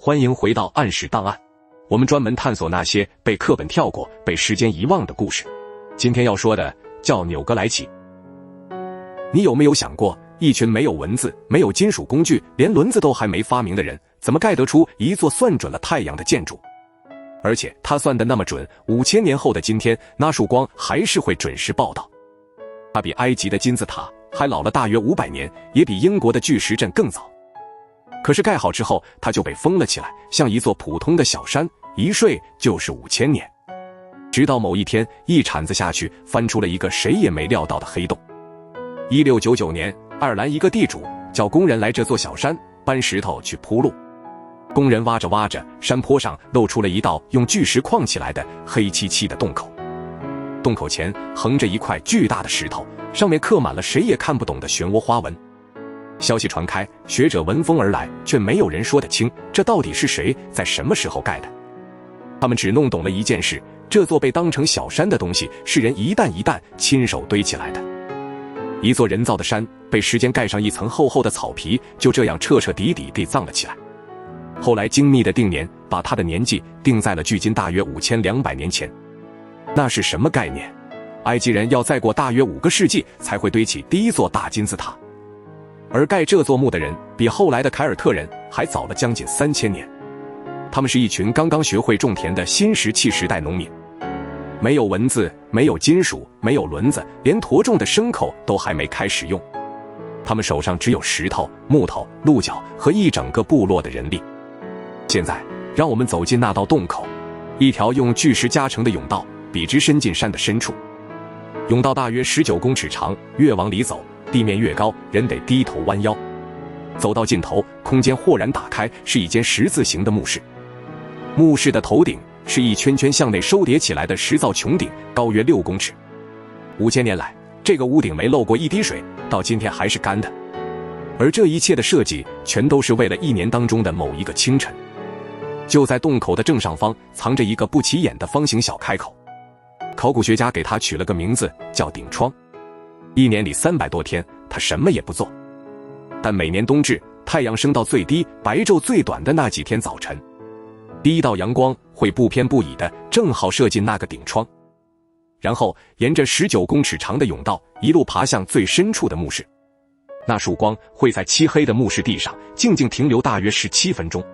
欢迎回到暗史档案，我们专门探索那些被课本跳过、被时间遗忘的故事。今天要说的叫纽格莱奇。你有没有想过，一群没有文字、没有金属工具、连轮子都还没发明的人，怎么盖得出一座算准了太阳的建筑？而且他算得那么准，5000年后的今天，那束光还是会准时报道。它比埃及的金字塔还老了大约500年，也比英国的巨石阵更早。可是盖好之后，它就被封了起来，像一座普通的小山，一睡就是5000年。直到某一天，一铲子下去，翻出了一个谁也没料到的黑洞。1699年，爱尔兰一个地主叫工人来这座小山搬石头去铺路。工人挖着挖着，山坡上露出了一道用巨石框起来的黑漆漆的洞口。洞口前横着一块巨大的石头，上面刻满了谁也看不懂的漩涡花纹。消息传开，学者闻风而来，却没有人说得清这到底是谁在什么时候盖的。他们只弄懂了一件事，这座被当成小山的东西是人一担一担亲手堆起来的。一座人造的山被时间盖上一层厚厚的草皮，就这样彻彻底底地葬了起来。后来精密的定年把它的年纪定在了距今大约5200年前。那是什么概念？埃及人要再过大约5个世纪才会堆起第一座大金字塔，而盖这座墓的人比后来的凯尔特人还早了将近3000年。他们是一群刚刚学会种田的新石器时代农民，没有文字，没有金属，没有轮子，连驮重的牲口都还没开始用。他们手上只有石头、木头、鹿角和一整个部落的人力。现在让我们走进那道洞口，一条用巨石加成的甬道笔直伸进山的深处。甬道大约19公尺长，越往里走地面越高，人得低头弯腰。走到尽头，空间豁然打开，是一间十字形的墓室。墓室的头顶是一圈圈向内收叠起来的石造穹顶，高约6公尺。5000年来，这个屋顶没漏过一滴水，到今天还是干的。而这一切的设计全都是为了一年当中的某一个清晨。就在洞口的正上方藏着一个不起眼的方形小开口，考古学家给它取了个名字叫顶窗。一年里300多天，他什么也不做，但每年冬至，太阳升到最低、白昼最短的那几天早晨，第一道阳光会不偏不倚的正好射进那个顶窗，然后沿着19公尺长的甬道一路爬向最深处的墓室。那束光会在漆黑的墓室地上静静停留大约17分钟，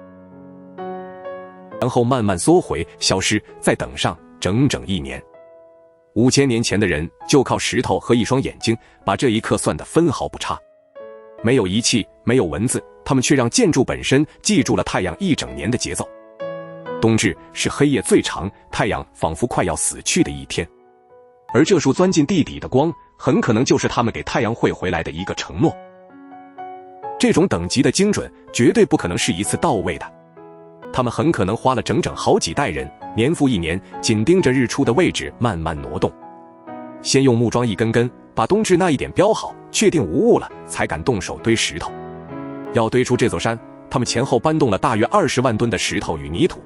然后慢慢缩回消失，再等上整整1年。5000年前的人就靠石头和一双眼睛把这一刻算得分毫不差。没有仪器，没有文字，他们却让建筑本身记住了太阳一整年的节奏。冬至是黑夜最长，太阳仿佛快要死去的一天，而这束钻进地底的光很可能就是他们给太阳汇回来的一个承诺。这种等级的精准绝对不可能是一次到位的，他们很可能花了整整好几代人，年复一年，紧盯着日出的位置慢慢挪动。先用木桩一根根把冬至那一点标好，确定无误了，才敢动手堆石头。要堆出这座山，他们前后搬动了大约20万吨的石头与泥土。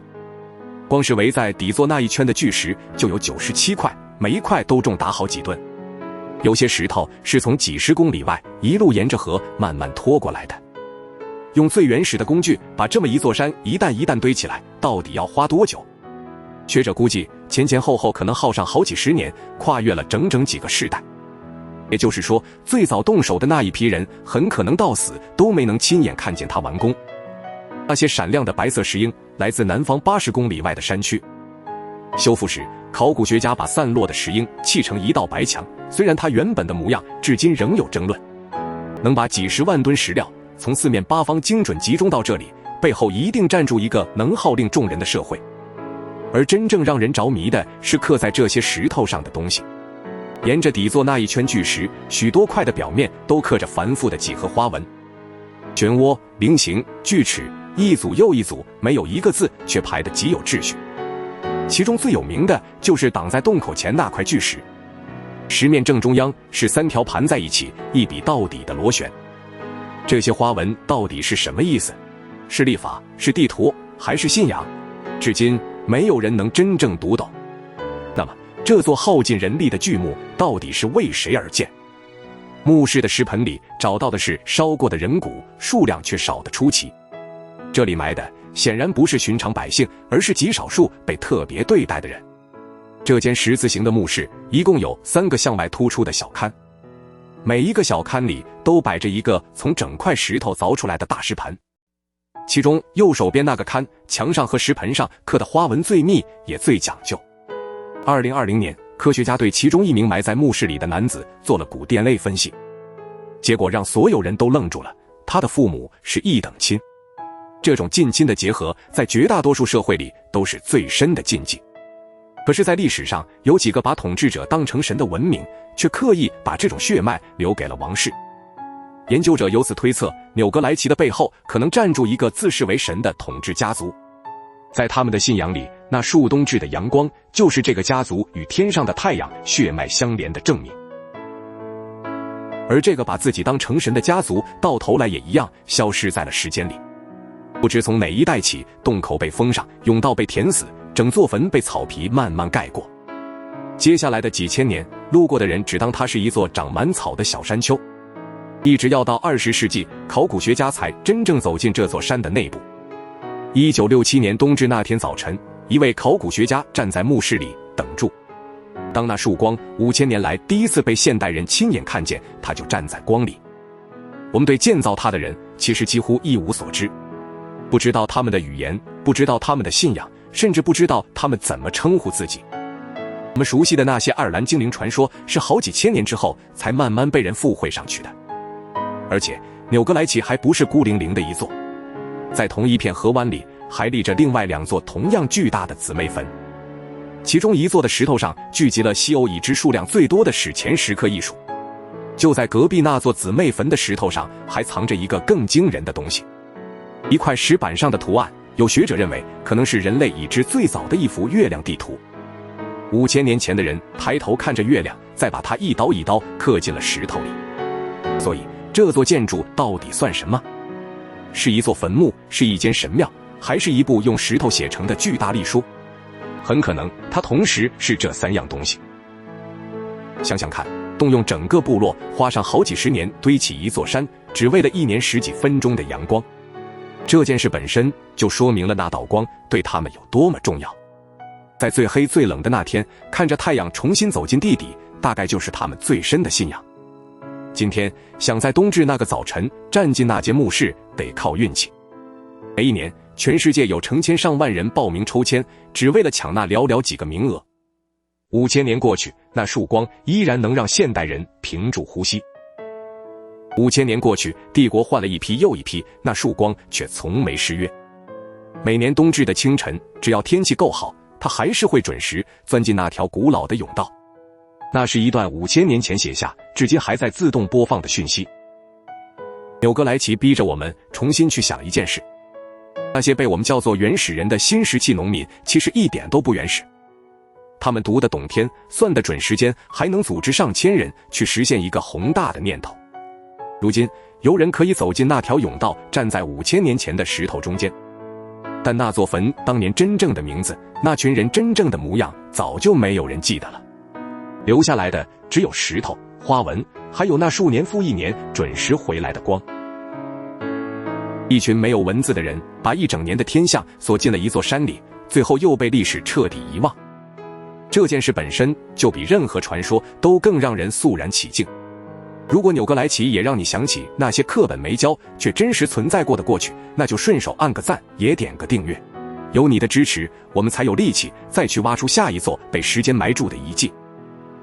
光是围在底座那一圈的巨石就有97块，每一块都重达好几吨。有些石头是从几十公里外一路沿着河慢慢拖过来的。用最原始的工具把这么一座山一担一担堆起来，到底要花多久？学者估计前前后后可能耗上好几十年，跨越了整整几个世代。也就是说，最早动手的那一批人很可能到死都没能亲眼看见它完工。那些闪亮的白色石英来自南方80公里外的山区。修复时，考古学家把散落的石英砌成一道白墙，虽然它原本的模样至今仍有争论。能把几十万吨石料从4面8方精准集中到这里，背后一定站住一个能号令众人的社会。而真正让人着迷的是刻在这些石头上的东西。沿着底座那一圈巨石，许多块的表面都刻着繁复的几何花纹，漩涡、菱形、锯齿，一组又一组，没有一个字，却排得极有秩序。其中最有名的就是挡在洞口前那块巨石，石面正中央是3条盘在一起一笔到底的螺旋。这些花纹到底是什么意思？是历法？是地图？还是信仰？至今没有人能真正读懂。那么这座耗尽人力的巨墓到底是为谁而建？墓室的石盆里找到的是烧过的人骨，数量却少得出奇。这里埋的显然不是寻常百姓，而是极少数被特别对待的人。这间十字形的墓室一共有3个向外突出的小龛，每一个小龛里都摆着一个从整块石头凿出来的大石盆。其中右手边那个龛墙上和石盆上刻的花纹最密，也最讲究。2020年，科学家对其中一名埋在墓室里的男子做了骨 DNA 分析，结果让所有人都愣住了，他的父母是一等亲。这种近亲的结合在绝大多数社会里都是最深的禁忌。可是在历史上，有几个把统治者当成神的文明，却刻意把这种血脉留给了王室。研究者由此推测，纽格莱奇的背后可能站住一个自视为神的统治家族。在他们的信仰里，那数冬至的阳光就是这个家族与天上的太阳血脉相连的证明。而这个把自己当成神的家族，到头来也一样消失在了时间里。不知从哪一代起，洞口被封上，甬道被填死，整座坟被草皮慢慢盖过。接下来的几千年，路过的人只当它是一座长满草的小山丘。一直要到20世纪，考古学家才真正走进这座山的内部。1967年冬至那天早晨，一位考古学家站在墓室里等住。当那束光5000年来第一次被现代人亲眼看见，他就站在光里。我们对建造它的人其实几乎一无所知，不知道他们的语言，不知道他们的信仰，甚至不知道他们怎么称呼自己。我们熟悉的那些爱尔兰精灵传说是好几千年之后才慢慢被人附会上去的。而且纽格莱奇还不是孤零零的一座，在同一片河湾里还立着另外2座同样巨大的姊妹坟，其中一座的石头上聚集了西欧已知数量最多的史前石刻艺术。就在隔壁那座姊妹坟的石头上还藏着一个更惊人的东西，一块石板上的图案，有学者认为可能是人类已知最早的一幅月亮地图。5000年前的人抬头看着月亮，再把它一刀一刀刻进了石头里。所以这座建筑到底算什么？是一座坟墓，是一间神庙，还是一部用石头写成的巨大历书？很可能它同时是这3样东西。想想看，动用整个部落，花上好几十年堆起一座山，只为了1年10几分钟的阳光。这件事本身就说明了那道光对他们有多么重要。在最黑最冷的那天，看着太阳重新走进地底，大概就是他们最深的信仰。今天想在冬至那个早晨站进那间墓室，得靠运气。每一年，全世界有成千上万人报名抽签，只为了抢那寥寥几个名额。5000年过去，那束光依然能让现代人屏住呼吸。5000年过去，帝国换了一批又一批，那束光却从没失约。每年冬至的清晨，只要天气够好，它还是会准时钻进那条古老的甬道。那是一段5000年前写下，至今还在自动播放的讯息。纽格莱奇逼着我们重新去想一件事：那些被我们叫做原始人的新石器农民，其实一点都不原始。他们读得懂天，算得准时间，还能组织上千人去实现一个宏大的念头。如今，游人可以走进那条甬道，站在5000年前的石头中间。但那座坟当年真正的名字，那群人真正的模样，早就没有人记得了。留下来的只有石头、花纹，还有那数年复一年准时回来的光。一群没有文字的人，把一整年的天象锁进了一座山里，最后又被历史彻底遗忘。这件事本身就比任何传说都更让人肃然起敬。如果纽格莱奇也让你想起那些课本没教却真实存在过的过去，那就顺手按个赞，也点个订阅。有你的支持，我们才有力气再去挖出下一座被时间埋住的遗迹。